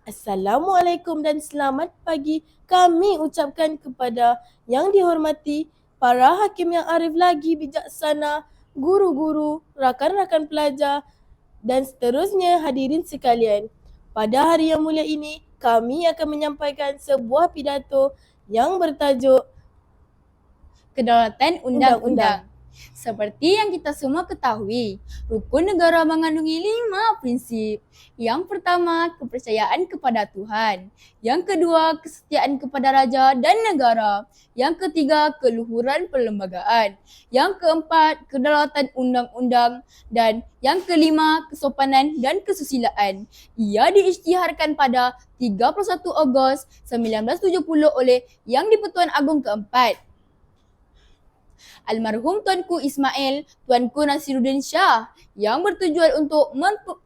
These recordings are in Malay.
Assalamualaikum dan selamat pagi kami ucapkan kepada yang dihormati para hakim yang arif lagi bijaksana, guru-guru, rakan-rakan pelajar dan seterusnya hadirin sekalian. Pada hari yang mulia ini, kami akan menyampaikan sebuah pidato yang bertajuk Kedaulatan Undang-Undang. undang-undang. Seperti yang kita semua ketahui, rukun negara mengandungi 5 prinsip. Yang pertama, kepercayaan kepada Tuhan. Yang kedua, kesetiaan kepada raja dan negara. Yang ketiga, keluhuran perlembagaan. Yang keempat, kedaulatan undang-undang. Dan yang kelima, kesopanan dan kesusilaan. Ia diisytiharkan pada 31 Ogos 1970 oleh Yang di-Pertuan Agong keempat, almarhum Tuanku Ismail, Tuanku Nasiruddin Shah, yang bertujuan untuk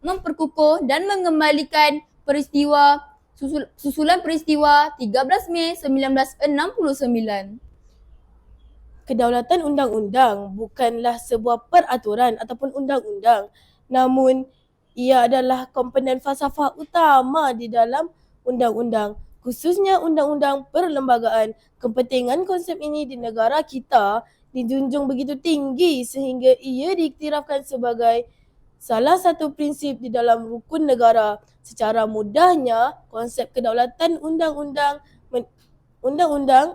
memperkukuh dan mengembalikan susulan peristiwa 13 Mei 1969. Kedaulatan undang-undang bukanlah sebuah peraturan ataupun undang-undang, namun ia adalah komponen falsafah utama di dalam undang-undang, khususnya undang-undang perlembagaan. Kepentingan konsep ini di negara kita dijunjung begitu tinggi sehingga ia diiktirafkan sebagai salah satu prinsip di dalam rukun negara. Secara mudahnya, konsep kedaulatan undang-undang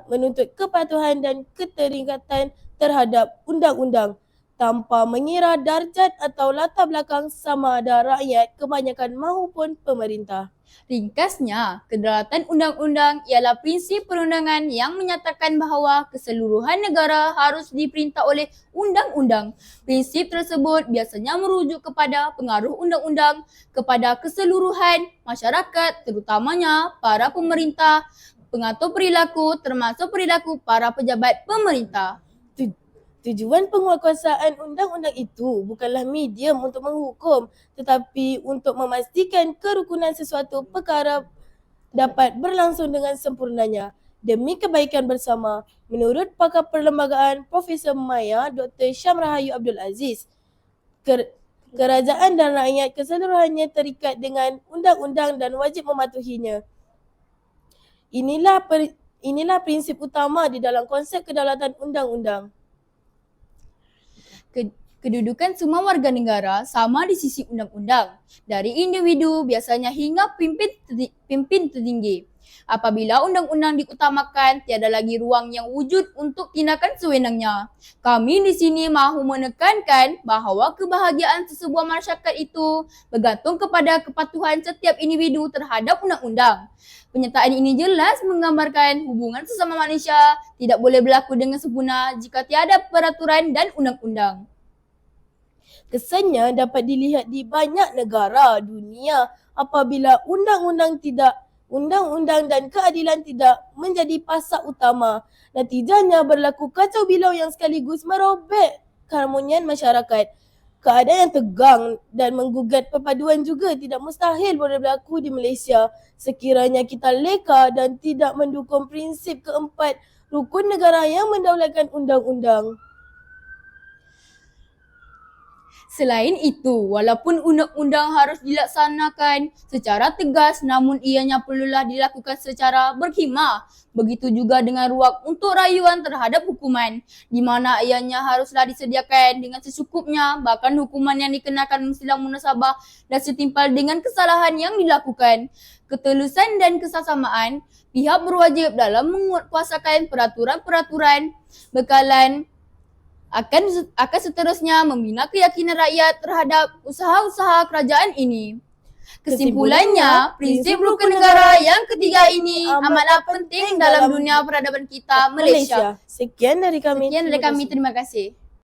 menuntut kepatuhan dan keterikatan terhadap undang-undang tanpa mengira darjat atau latar belakang sama ada rakyat kebanyakan maupun pemerintah. Ringkasnya, kedaulatan undang-undang ialah prinsip perundangan yang menyatakan bahawa keseluruhan negara harus diperintah oleh undang-undang. Prinsip tersebut biasanya merujuk kepada pengaruh undang-undang kepada keseluruhan masyarakat, terutamanya para pemerintah, pengatur perilaku termasuk perilaku para pejabat pemerintah. Tujuan penguatkuasaan undang-undang itu bukanlah medium untuk menghukum, tetapi untuk memastikan kerukunan sesuatu perkara dapat berlangsung dengan sempurnanya demi kebaikan bersama. Menurut pakar perlembagaan Profesor Maya Dr. Syamrahayu Abdul Aziz, kerajaan dan rakyat keseluruhannya terikat dengan undang-undang dan wajib mematuhinya. Inilah prinsip utama di dalam konsep kedaulatan undang-undang. Kedudukan semua warga negara sama di sisi undang-undang, dari individu biasanya hingga pimpin tertinggi. Apabila undang-undang diutamakan, tiada lagi ruang yang wujud untuk tindakan sewenangnya. Kami di sini mahu menekankan bahawa kebahagiaan sesebuah masyarakat itu bergantung kepada kepatuhan setiap individu terhadap undang-undang. Penyertaan ini jelas menggambarkan hubungan sesama manusia tidak boleh berlaku dengan sempurna jika tiada peraturan dan undang-undang. Kesannya dapat dilihat di banyak negara dunia apabila undang-undang dan keadilan tidak menjadi pasak utama. Natijahnya berlaku kacau bilau yang sekaligus merobek keharmonian masyarakat. Keadaan yang tegang dan menggugat perpaduan juga tidak mustahil boleh berlaku di Malaysia sekiranya kita leka dan tidak mendukung prinsip keempat rukun negara yang mendaulatkan undang-undang. Selain itu, walaupun undang-undang harus dilaksanakan secara tegas, namun ianya perlulah dilakukan secara berkhidmat. Begitu juga dengan ruang untuk rayuan terhadap hukuman, di mana ianya haruslah disediakan dengan secukupnya, bahkan hukuman yang dikenakan mestilah munasabah dan setimpal dengan kesalahan yang dilakukan. Ketelusan dan kesamaan, pihak berwajib dalam menguatkuasakan peraturan-peraturan bekalan akan seterusnya membina keyakinan rakyat terhadap usaha-usaha kerajaan ini. Kesimpulannya, prinsip rukun negara yang ketiga ini amatlah penting dalam dunia peradaban kita, Malaysia. Sekian dari kami. Terima kasih.